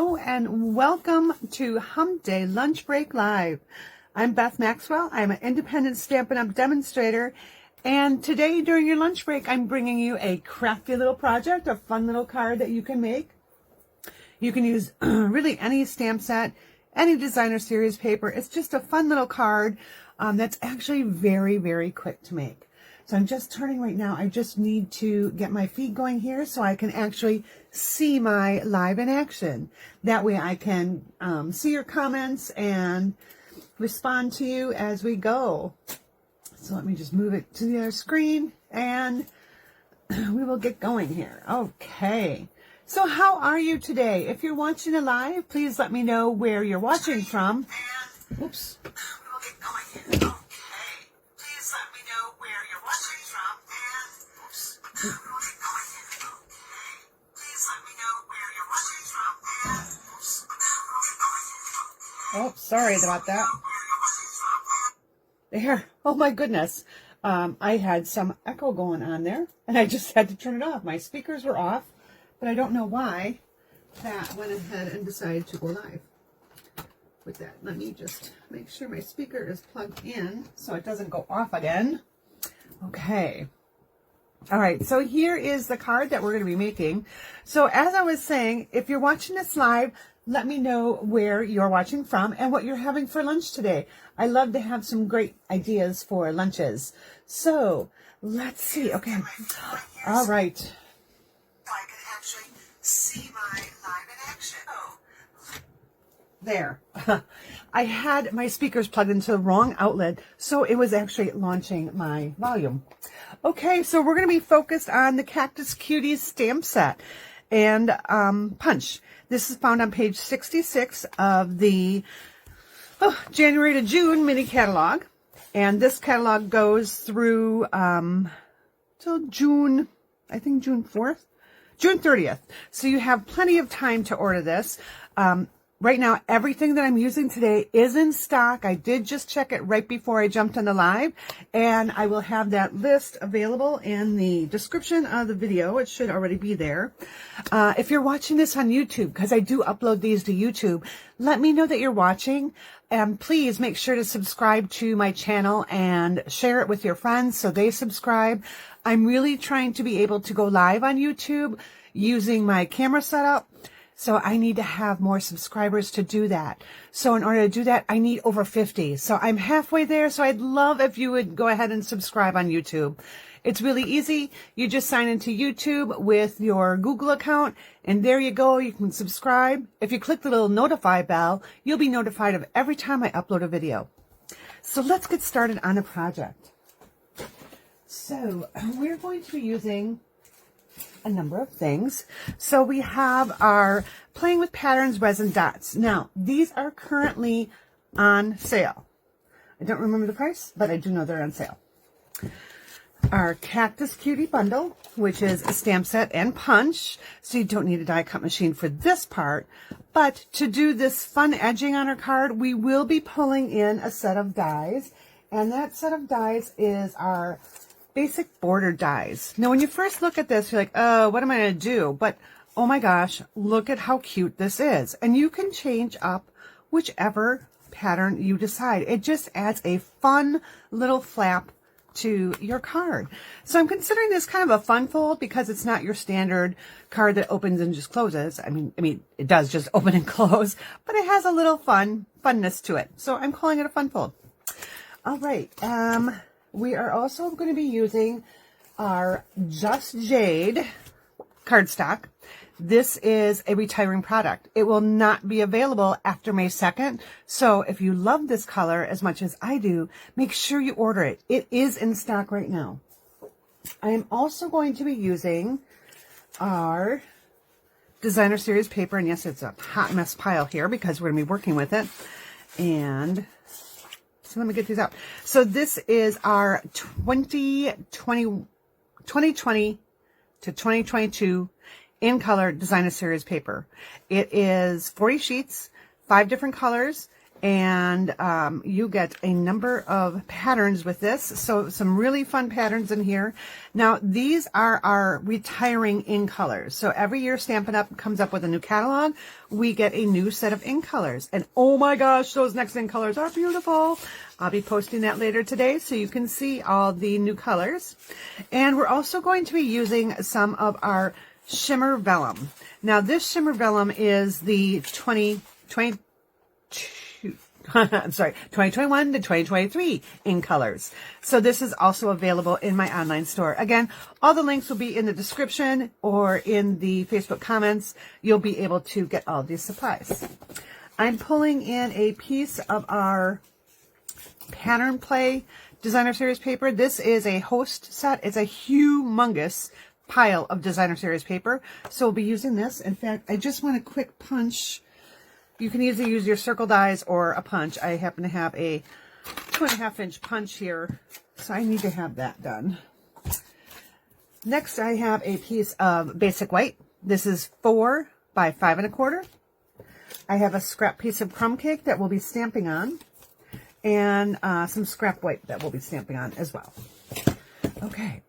Hello and welcome to Hump Day Lunch Break Live. I'm Beth Maxwell. I'm an independent Stampin' Up! Demonstrator. And today during your lunch break, I'm bringing you a crafty little project, a fun little card that you can make. You can use really any stamp set, any designer series paper. It's just a fun little card that's actually very, very quick to make. So I'm just turning right now. I just need to get my feed going here so I can actually see my live in action. That way I can see your comments and respond to you as we go. So let me just move it to the other screen and we will get going here. Okay. So how are you today? If you're watching it live, please let me know where you're watching from. Oops. We will get going here. Oh, sorry about that. There. Oh my goodness. I had some echo going on there and I just had to turn it off. My speakers were off, but I don't know why that went ahead and decided to go live. With that, let me just make sure my speaker is plugged in so it doesn't go off again. Okay. All right, so here is the card that we're going to be making. So as I was saying, if you're watching this live, let me know where you're watching from and what you're having for lunch today. I love to have some great ideas for lunches. So let's see. Okay. All right. I can actually see my live in action. Oh. There. I had my speakers plugged into the wrong outlet, so it was actually launching my volume. Okay, so we're going to be focused on the Cactus Cuties stamp set and punch. This is found on page 66 of the January to June mini catalog. And this catalog goes through till June, I think June 4th, June 30th. So you have plenty of time to order this. Right now, everything that I'm using today is in stock. I did just check it right before I jumped on the live, and I will have that list available in the description of the video. It should already be there. If you're watching this on YouTube, because I do upload these to YouTube, let me know that you're watching, and please make sure to subscribe to my channel and share it with your friends so they subscribe. I'm really trying to be able to go live on YouTube using my camera setup. So I need to have more subscribers to do that. So in order to do that, I need over 50. So I'm halfway there. So I'd love if you would go ahead and subscribe on YouTube. It's really easy. You just sign into YouTube with your Google account and there you go. You can subscribe. If you click the little notify bell, you'll be notified of every time I upload a video. So let's get started on the project. So we're going to be using a number of things. So we have our Playing with Patterns resin dots. Now, these are currently on sale. I don't remember the price, but I do know they're on sale. Our Cactus Cutie bundle, which is a stamp set and punch. So you don't need a die cut machine for this part. But to do this fun edging on our card, we will be pulling in a set of dies. And that set of dies is our basic border dies. Now, when you first look at this, you're like, oh, what am I going to do? But, oh my gosh, look at how cute this is. And you can change up whichever pattern you decide. It just adds a fun little flap to your card. So I'm considering this kind of a fun fold because it's not your standard card that opens and just closes. I mean, it does just open and close, but it has a little funness to it. So I'm calling it a fun fold. All right. We are also going to be using our Just Jade cardstock. This is a retiring product. It will not be available after May 2nd. So if you love this color as much as I do, make sure you order it. It is in stock right now. I am also going to be using our designer series paper. And yes, it's a hot mess pile here because we're going to be working with it. And so let me get these out. So this is our 2020 to 2022 in color designer series paper. It is 40 sheets, 5 different colors, and you get a number of patterns with this. So some really fun patterns in here. Now these are our retiring in colors. So every year Stampin' Up! Comes up with a new catalog. We get a new set of in colors, and oh my gosh, those next in colors are beautiful. I'll be posting that later today so you can see all the new colors. And we're also going to be using some of our Shimmer Vellum. Now this Shimmer Vellum is the 2021 to 2023 in colors. So this is also available in my online store. Again, all the links will be in the description or in the Facebook comments. You'll be able to get all these supplies. I'm pulling in a piece of our Pattern Play Designer Series paper. This is a host set. It's a humongous pile of Designer Series paper. So we'll be using this. In fact, I just want a quick punch. You can either use your circle dies or a punch. I happen to have a 2.5 inch punch here, so I need to have that done. Next, I have a piece of basic white. This is 4 by 5 1/4. I have a scrap piece of crumb cake that we'll be stamping on, and some scrap white that we'll be stamping on as well. Okay,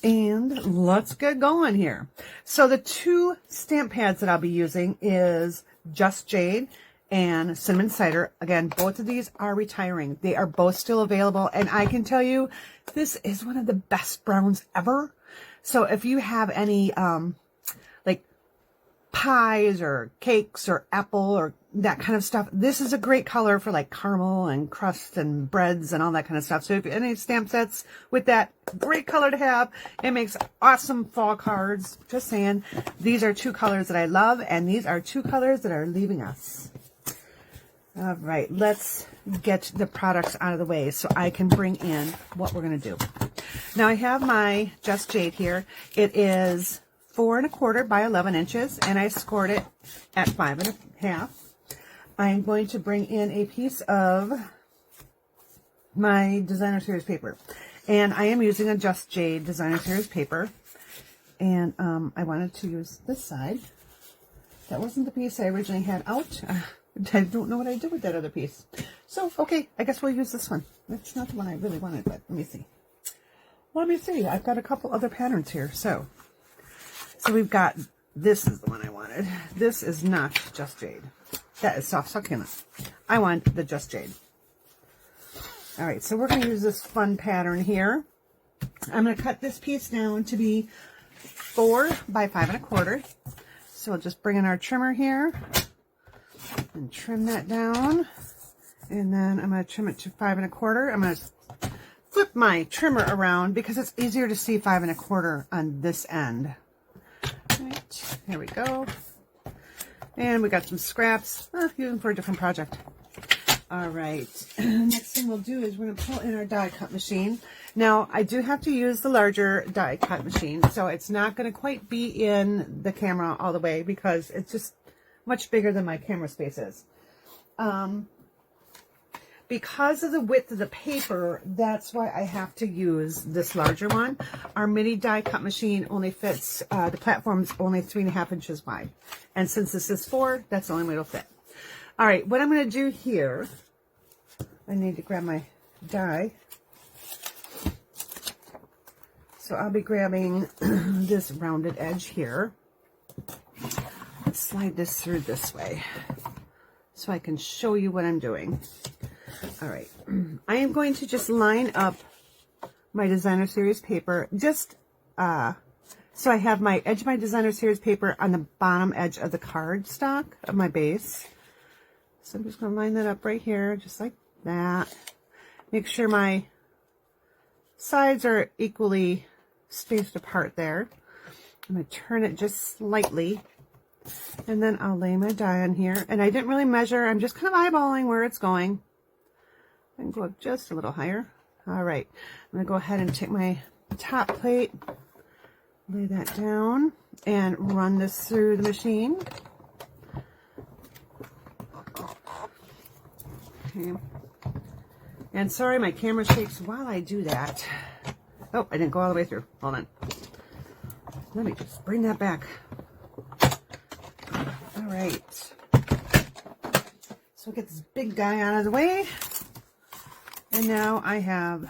and let's get going here. So the two stamp pads that I'll be using is Just Jade and Cinnamon Cider. Again, both of these are retiring. They are both still available, and I can tell you this is one of the best browns ever. So if you have any like pies or cakes or apple or that kind of stuff, this is a great color for like caramel and crust and breads and all that kind of stuff. So if you have any stamp sets with that, great color to have. It makes awesome fall cards. Just saying, these are two colors that I love, and these are two colors that are leaving us. All right, let's get the products out of the way so I can bring in what we're going to do. Now I have my Just Jade here. It is 4 1/4 by 11 inches, and I scored it at 5 1/2. I'm going to bring in a piece of my Designer Series paper, and I am using a Just Jade Designer Series paper, and I wanted to use this side. That wasn't the piece I originally had out. I don't know what I did with that other piece. So, okay, I guess we'll use this one. That's not the one I really wanted, but let me see. Let me see. I've got a couple other patterns here. So we've got, this is the one I wanted. This is not Just Jade. That is Soft Succulent. I want the Just Jade. All right, so we're going to use this fun pattern here. I'm going to cut this piece down to be 4 by 5 1/4. So we'll just bring in our trimmer here and trim that down. And then I'm going to trim it to 5 1/4. I'm going to flip my trimmer around because it's easier to see 5 1/4 on this end. All right, there we go. And we got some scraps, using for a different project. All right, next thing we'll do is we're going to pull in our die cut machine. Now, I do have to use the larger die cut machine, so it's not going to quite be in the camera all the way because it's just much bigger than my camera space is. Because of the width of the paper, that's why I have to use this larger one. Our mini die cut machine only fits, the platform's only 3.5 inches wide. And since this is 4, that's the only way it'll fit. All right, what I'm going to do here, I need to grab my die. So I'll be grabbing this rounded edge here. Let's slide this through this way so I can show you what I'm doing. All right, I am going to just line up my Designer Series paper, just so I have my edge of my Designer Series paper on the bottom edge of the cardstock of my base. So I'm just going to line that up right here, just like that. Make sure my sides are equally spaced apart there. I'm going to turn it just slightly, and then I'll lay my die on here. And I didn't really measure, I'm just kind of eyeballing where it's going. I can go up just a little higher. All right, I'm going to go ahead and take my top plate, lay that down, and run this through the machine. Okay. And sorry, my camera shakes while I do that. Oh, I didn't go all the way through. Hold on. Let me just bring that back. All right. So get this big guy out of the way. And now I have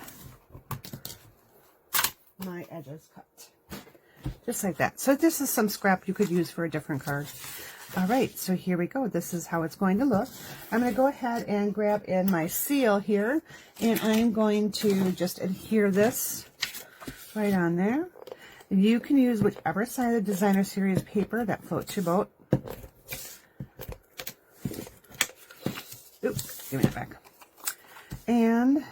my edges cut. Just like that. So this is some scrap you could use for a different card. All right, so here we go. This is how it's going to look. I'm going to go ahead and grab in my seal here, and I'm going to just adhere this right on there. You can use whichever side of the designer series paper that floats your boat. Oops, give me that back. And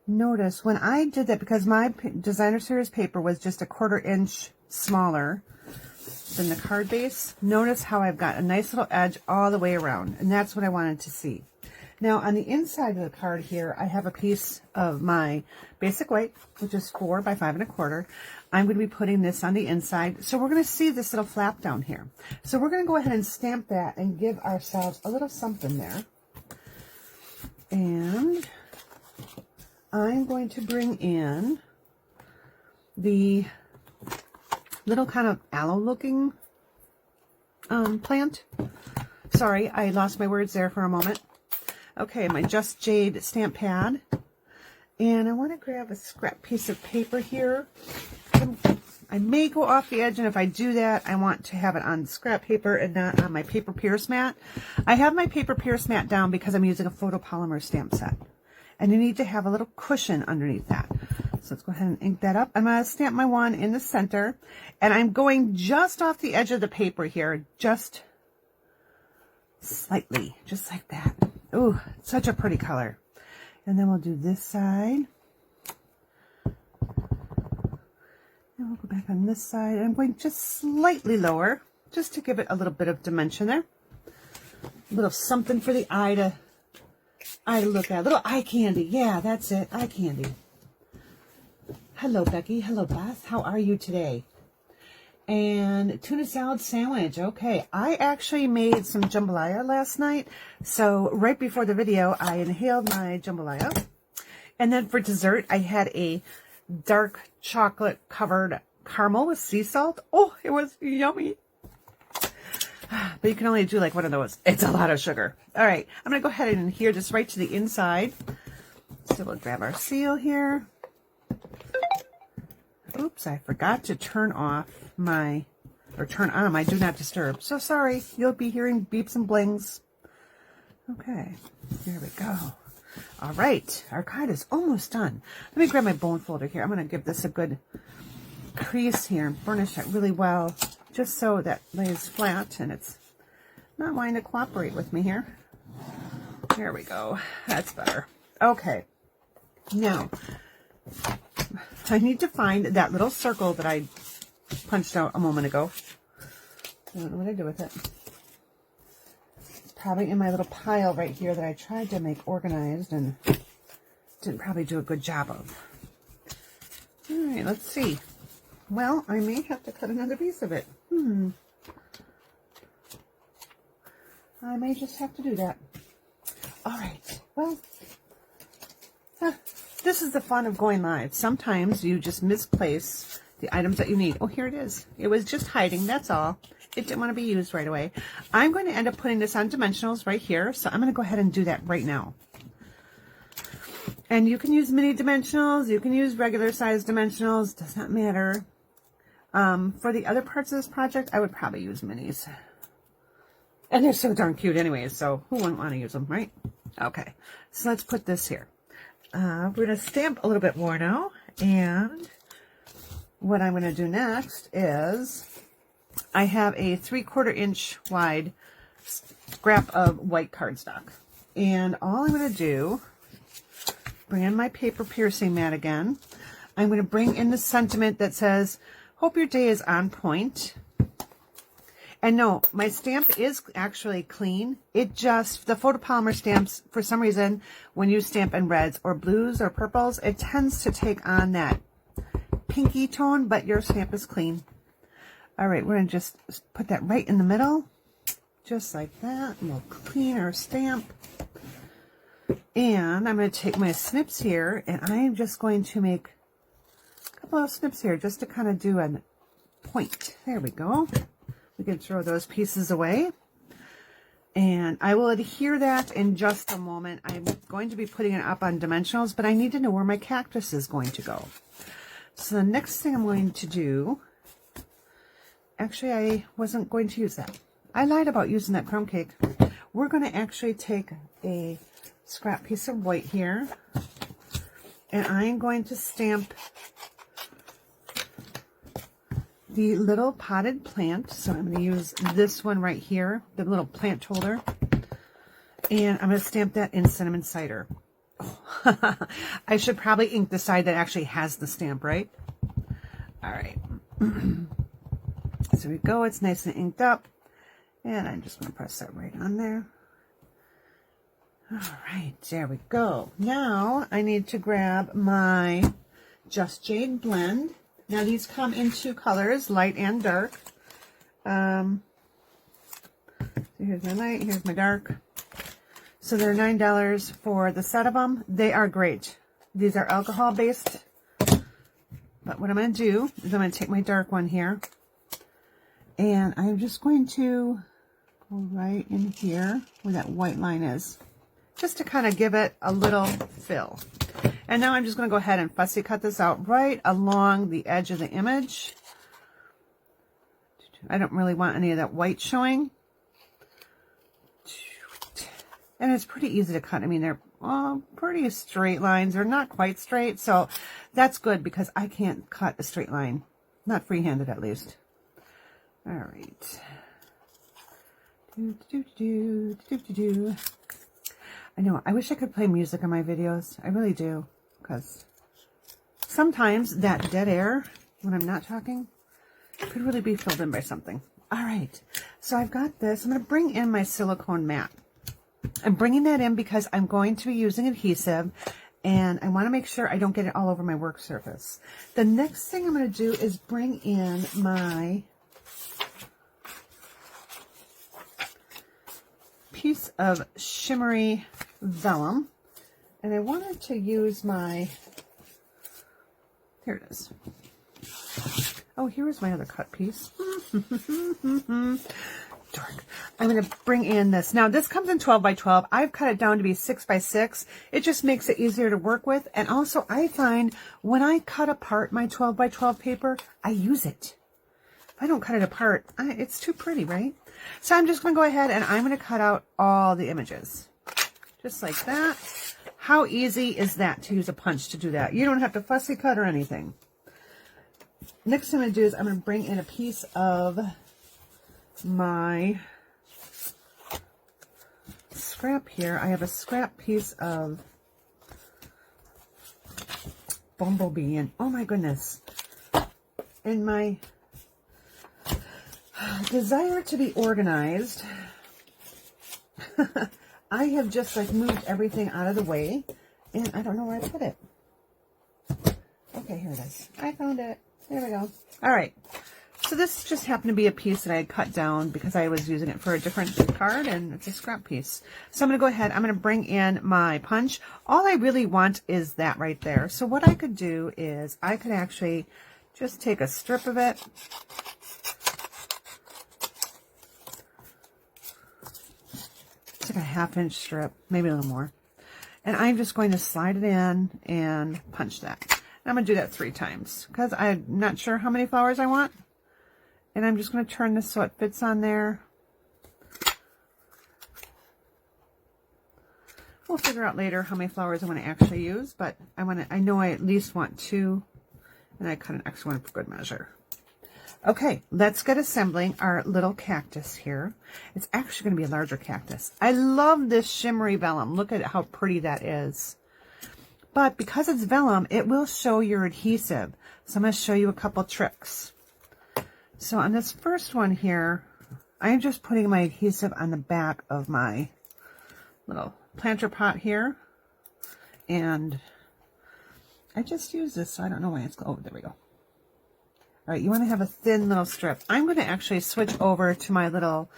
notice when I did that, because my designer series paper was just a 1/4 inch smaller than the card base, notice how I've got a nice little edge all the way around, and that's what I wanted to see. Now on the inside of the card here, I have a piece of my basic white, which is 4 by 5 1/4. I'm going to be putting this on the inside, so we're going to see this little flap down here. So we're going to go ahead and stamp that and give ourselves a little something there. And I'm going to bring in the little kind of aloe looking plant. Sorry, I lost my words there for a moment. Okay, my Just Jade stamp pad. And I want to grab a scrap piece of paper here. I may go off the edge, and if I do that, I want to have it on scrap paper and not on my paper pierce mat. I have my paper pierce mat down because I'm using a photopolymer stamp set. And you need to have a little cushion underneath that. So let's go ahead and ink that up. I'm going to stamp my one in the center. And I'm going just off the edge of the paper here, just slightly, just like that. Ooh, such a pretty color. And then we'll do this side. And we'll go back on this side. And I'm going just slightly lower, just to give it a little bit of dimension there. A little something for the eye to look at. A little eye candy. Yeah, that's it. Eye candy. Hello, Becky. Hello, Beth. How are you today? And tuna salad sandwich. Okay, I actually made some jambalaya last night. So right before the video, I inhaled my jambalaya. And then for dessert, I had a dark chocolate covered caramel with sea salt. Oh, it was yummy. But you can only do like one of those. It's a lot of sugar. All right, I'm going to go ahead and adhere this right to the inside. So we'll grab our seal here. Oops, I forgot to turn off turn on my do not disturb. So sorry, you'll be hearing beeps and blings. Okay, there we go. All right, our card is almost done. Let me grab my bone folder here. I'm going to give this a good crease here and burnish it really well, just so that lays flat and it's not wanting to cooperate with me here. There we go. That's better. Okay, now I need to find that little circle that I punched out a moment ago. I don't know what I do with it. It's probably in my little pile right here that I tried to make organized and didn't probably do a good job of. All right, let's see. Well, I may have to cut another piece of it. I may just have to do that. All right, well, this is the fun of going live. Sometimes you just misplace the items that you need. Oh, here it is. It was just hiding, that's all. It didn't want to be used right away. I'm going to end up putting this on dimensionals right here, so I'm going to go ahead and do that right now. And you can use mini dimensionals, you can use regular size dimensionals, does not matter. For the other parts of this project, I would probably use minis. And they're so darn cute anyways, so who wouldn't want to use them, right? Okay, so let's put this here. We're going to stamp a little bit more now, and what I'm going to do next is I have a 3/4 inch wide scrap of white cardstock. And all I'm going to do, bring in my paper piercing mat again. I'm going to bring in the sentiment that says, hope your day is on point. And no, my stamp is actually clean. It just, the photopolymer stamps, for some reason, when you stamp in reds or blues or purples, it tends to take on that pinky tone, but your stamp is clean. All right, we're going to just put that right in the middle, just like that, and we'll clean our stamp. And I'm going to take my snips here, and I'm just going to make a couple of snips here, just to kind of do a point. There we go. We can throw those pieces away. And I will adhere that in just a moment. I'm going to be putting it up on dimensionals, but I need to know where my cactus is going to go. So the next thing I'm going to do, actually I wasn't going to use that. I lied about using that crumb cake. We're going to actually take a scrap piece of white here, and I'm going to stamp the little potted plant. So I'm going to use this one right here, the little plant holder, and I'm going to stamp that in cinnamon cider. Oh, I should probably ink the side that actually has the stamp, right? All right. So we go. It's nice and inked up, and I'm just going to press that right on there. All right, there we go. Now I need to grab my Just Jade blend. Now these come in two colors, light and dark. So here's my light, here's my dark. So they're $9 for the set of them. They are great. These are alcohol based. But what I'm going to do is I'm going to take my dark one here, and I'm just going to go right in here where that white line is, just to kind of give it a little fill. And now I'm just going to go ahead and fussy cut this out right along the edge of the image. I don't really want any of that white showing. And it's pretty easy to cut. I mean, they're pretty straight lines. They're not quite straight, so that's good because I can't cut a straight line. Not free-handed, at least. All right. I know, I wish I could play music in my videos. I really do. Because sometimes that dead air, when I'm not talking, could really be filled in by something. All right. So I've got this. I'm going to bring in my silicone mat. I'm bringing that in because I'm going to be using adhesive, and I want to make sure I don't get it all over my work surface. The next thing I'm going to do is bring in my piece of shimmery vellum, and I wanted to use my, here it is. Oh, here's my other cut piece. Dark. I'm going to bring in this. Now, this comes in 12 by 12. I've cut it down to be 6 by 6. It just makes it easier to work with. And also, I find when I cut apart my 12 by 12 paper, I use it. If I don't cut it apart, it's too pretty, right? So I'm just going to go ahead and I'm going to cut out all the images. Just like that. How easy is that to use a punch to do that? You don't have to fussy cut or anything. Next thing I'm going to do is I'm going to bring in a piece of my scrap here. I have a scrap piece of Bumblebee, and oh my goodness, in my desire to be organized, I have just like moved everything out of the way, and I don't know where I put it. Okay, here it is. I found it. There we go. All right. So this just happened to be a piece that I had cut down because I was using it for a different card, and it's a scrap piece. So I'm going to go ahead. I'm going to bring in my punch. All I really want is that right there. So what I could do is I could actually just take a strip of it. It's like a 1/2 inch strip, maybe a little more. And I'm just going to slide it in and punch that. And I'm going to do that 3 times because I'm not sure how many flowers I want. And I'm just going to turn this so it fits on there. We'll figure out later how many flowers I want to actually use, but I know I at least want 2, and I cut an extra one for good measure. Okay, let's get assembling our little cactus here. It's actually going to be a larger cactus. I love this shimmery vellum. Look at how pretty that is. But because it's vellum, it will show your adhesive. So I'm going to show you a couple tricks. So on this first one here, I'm just putting my adhesive on the back of my little planter pot here. And I just use this, so I don't know why it's, oh, there we go. All right, you want to have a thin little strip. I'm going to actually switch over to my little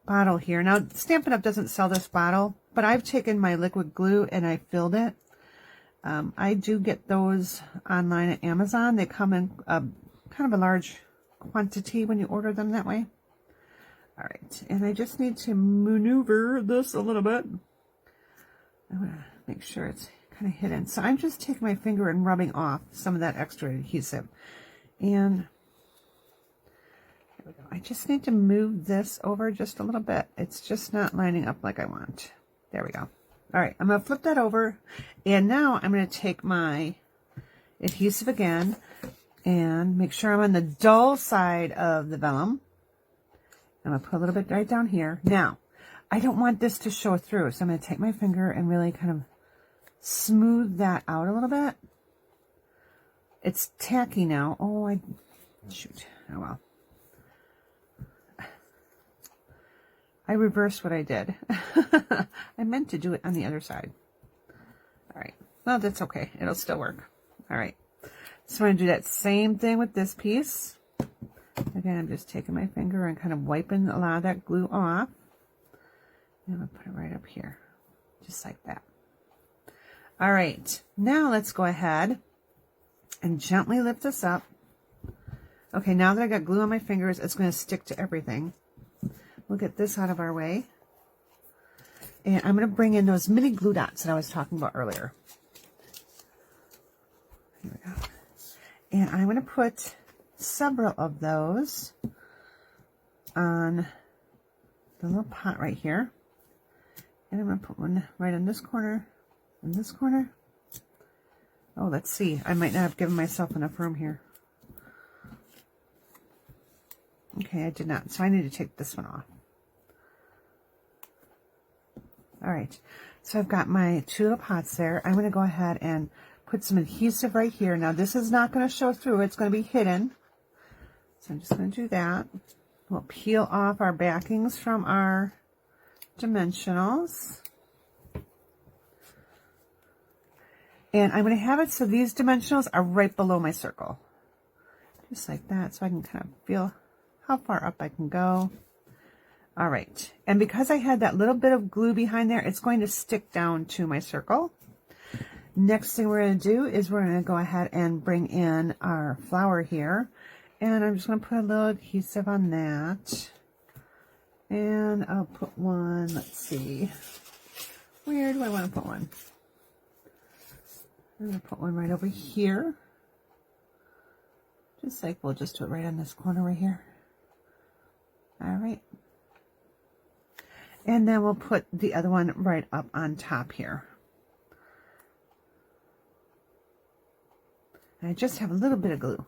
bottle here. Now, Stampin' Up! Doesn't sell this bottle, but I've taken my liquid glue and I filled it. I do get those online at Amazon. They come in kind of a large quantity when you order them that way. All right, and I just need to maneuver this a little bit. I want to make sure it's kind of hidden. So I'm just taking my finger and rubbing off some of that extra adhesive. And there we go. I just need to move this over just a little bit. It's just not lining up like I want. There we go. All right, I'm going to flip that over. And now I'm going to take my adhesive again and make sure I'm on the dull side of the vellum. I'm going to put a little bit right down here. Now, I don't want this to show through, so I'm going to take my finger and really kind of smooth that out a little bit. It's tacky now. Oh, shoot. Oh, well. I reversed what I did. I meant to do it on the other side. All right. Well, that's okay. It'll still work. All right. So I'm going to do that same thing with this piece. Again, I'm just taking my finger and kind of wiping a lot of that glue off. And I'm going to put it right up here. Just like that. All right. Now let's go ahead and gently lift this up. Okay, now that I got glue on my fingers, it's going to stick to everything. We'll get this out of our way. And I'm going to bring in those mini glue dots that I was talking about earlier. Here we go. And I'm going to put several of those on the little pot right here. And I'm going to put one right in this corner, in this corner. Oh, let's see. I might not have given myself enough room here. Okay, I did not. So I need to take this one off. All right. So I've got my two little pots there. I'm going to go ahead and put some adhesive right here. Now, this is not going to show through. It's going to be hidden. So I'm just going to do that. We'll peel off our backings from our dimensionals. And I'm going to have it so these dimensionals are right below my circle. Just like that, so I can kind of feel how far up I can go. All right. And because I had that little bit of glue behind there, it's going to stick down to my circle. Next thing we're going to do is we're going to go ahead and bring in our flower here. And I'm just going to put a little adhesive on that. And I'll put one, let's see. Where do I want to put one? I'm going to put one right over here. Just like we'll just do it right on this corner right here. All right. And then we'll put the other one right up on top here. And I just have a little bit of glue.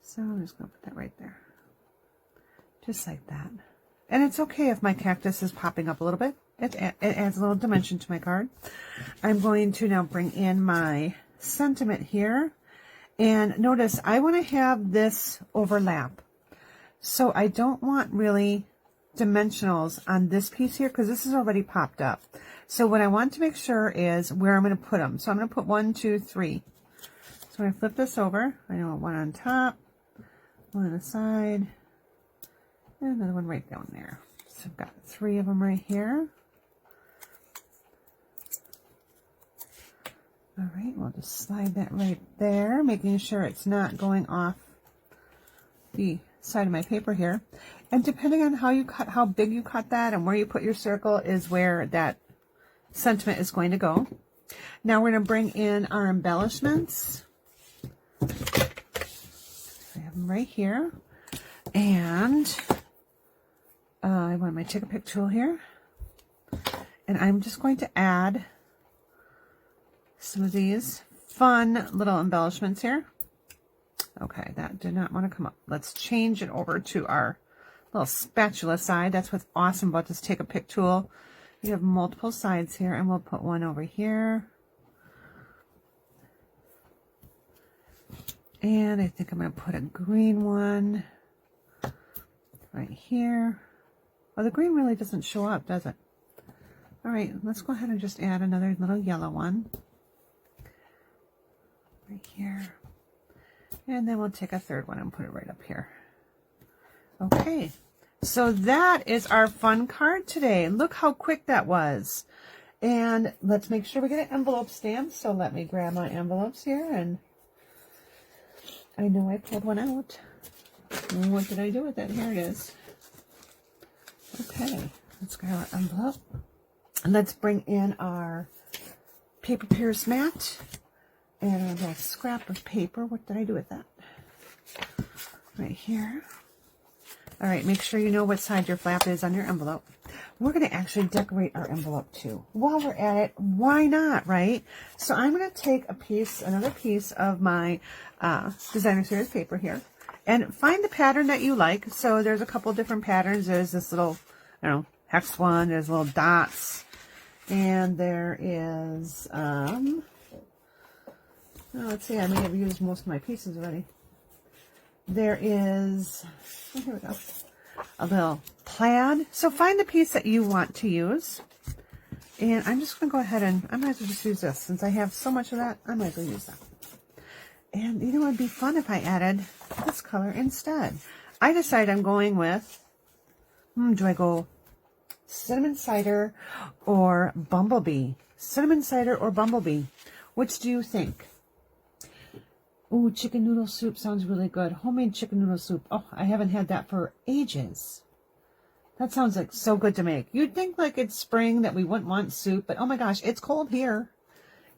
So I'm just going to put that right there. Just like that. And it's okay if my cactus is popping up a little bit. It adds a little dimension to my card. I'm going to now bring in my sentiment here. And notice, I want to have this overlap. So I don't want really dimensionals on this piece here because this is already popped up. So what I want to make sure is where I'm going to put them. So I'm going to put 1, 2, 3. So when I flip this over, I know one on top, one on the side, and another one right down there. So I've got 3 of them right here. All right, we'll just slide that right there, making sure it's not going off the side of my paper here. And depending on how you cut, how big you cut that and where you put your circle is where that sentiment is going to go. Now we're going to bring in our embellishments. I have them right here. And I want my Take a Pick tool here. And I'm just going to add some of these fun little embellishments here. Okay, that did not want to come up. Let's change it over to our little spatula side. That's what's awesome about this Take a Pick tool. You have multiple sides here, and we'll put one over here. And I think I'm going to put a green one right here. Oh, the green really doesn't show up, does it? All right, let's go ahead and just add another little yellow one right here. And then we'll take a third one and put it right up here. Okay, so that is our fun card today. Look how quick that was. And let's make sure we get an envelope stamp. So let me grab my envelopes here, and I know I pulled one out. What did I do with it? Here it is. Okay, let's grab our envelope. And let's bring in our paper pierce mat and a little scrap of paper. What did I do with that? Right here. All right, make sure you know what side your flap is on your envelope. We're going to actually decorate our envelope too. While we're at it, why not, right? So I'm going to take another piece of my designer series paper here, and find the pattern that you like. So there's a couple different patterns. There's this little, hex one. There's little dots, and there is, let's see, I may have used most of my pieces already. There is, here we go, a little plaid. So find the piece that you want to use. And I'm just going to go ahead and, I might as well just use this. Since I have so much of that, I might as well use that. And you know, it'd be fun if I added this color instead. I decided I'm going with, do I go cinnamon cider or bumblebee? Cinnamon cider or bumblebee? Which do you think? Ooh, chicken noodle soup sounds really good. Homemade chicken noodle soup. Oh, I haven't had that for ages. That sounds like so good to make. You'd think like it's spring that we wouldn't want soup, but oh my gosh, it's cold here.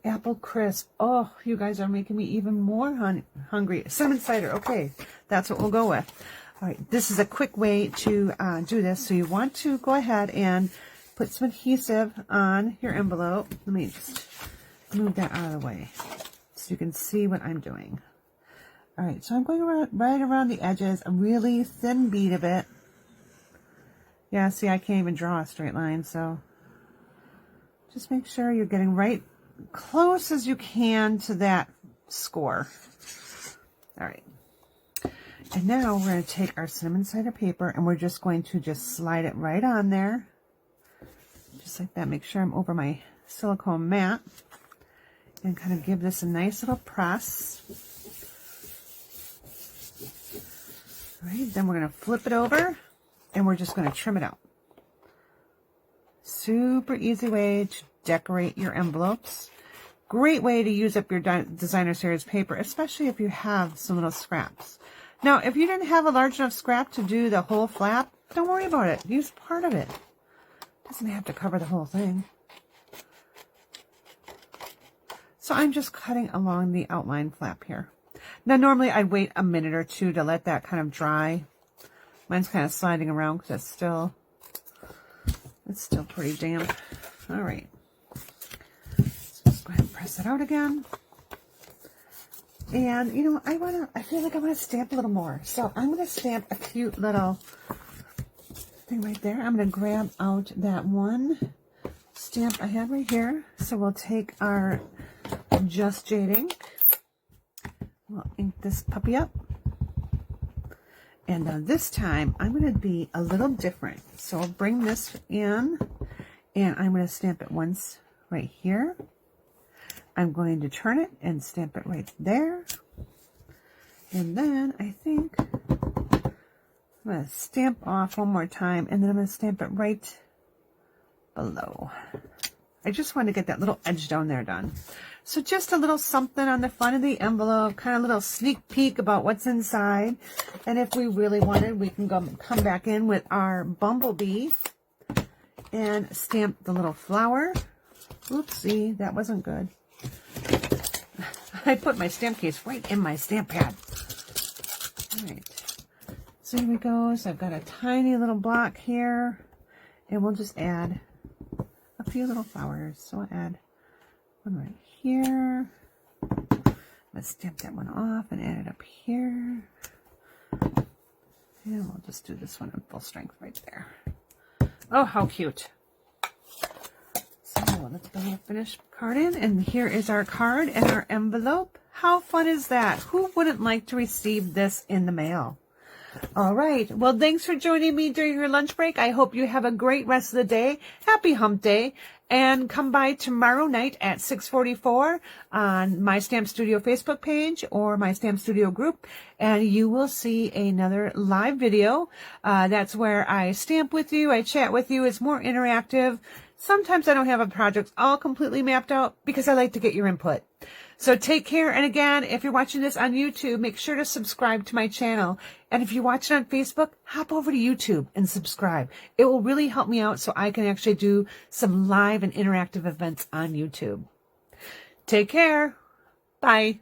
Apple crisp. Oh, you guys are making me even more hungry. Cinnamon cider. Okay, that's what we'll go with. All right, this is a quick way to do this. So you want to go ahead and put some adhesive on your envelope. Let me just move that out of the way so you can see what I'm doing. All right, so I'm going right around the edges, a really thin bead of it. Yeah, see, I can't even draw a straight line, so just make sure you're getting right close as you can to that score. All right. And now we're going to take our cinnamon cider paper and we're just going to just slide it right on there. Just like that. Make sure I'm over my silicone mat. And kind of give this a nice little press. All right, then we're going to flip it over and we're just going to trim it out. Super easy way to decorate your envelopes. Great way to use up your designer series paper, especially if you have some little scraps. Now, if you didn't have a large enough scrap to do the whole flap, don't worry about it. Use part of it. Doesn't have to cover the whole thing. So I'm just cutting along the outline flap here. Now, normally I'd wait a minute or two to let that kind of dry. Mine's kind of sliding around because it's still pretty damp. All right. So just go ahead and press it out again. And, you know, I feel like I want to stamp a little more. So I'm going to stamp a cute little thing right there. I'm going to grab out that one stamp I had right here. So we'll take our Just Jade ink. We'll ink this puppy up. And this time, I'm going to be a little different. So I'll bring this in, and I'm going to stamp it once right here. I'm going to turn it and stamp it right there. And then I think I'm going to stamp off one more time, and then I'm going to stamp it right below. I just want to get that little edge down there done. So just a little something on the front of the envelope, kind of a little sneak peek about what's inside. And if we really wanted, we can come back in with our bumblebee and stamp the little flower. Oopsie, that wasn't good. I put my stamp case right in my stamp pad. All right. So here we go. So I've got a tiny little block here. And we'll just add a few little flowers. So I'll add one right here. Let's stamp that one off and add it up here. And we'll just do this one in full strength right there. Oh, how cute. So let's put a finished card in. And here is our card and our envelope. How fun is that? Who wouldn't like to receive this in the mail? All right. Well, thanks for joining me during your lunch break. I hope you have a great rest of the day. Happy Hump Day. And come by tomorrow night at 6:44 on my Stamp Studio Facebook page or my Stamp Studio group. And you will see another live video. That's where I stamp with you. I chat with you. It's more interactive. Sometimes I don't have a project all completely mapped out because I like to get your input. So take care. And again, if you're watching this on YouTube, make sure to subscribe to my channel. And if you watch it on Facebook, hop over to YouTube and subscribe. It will really help me out so I can actually do some live and interactive events on YouTube. Take care. Bye.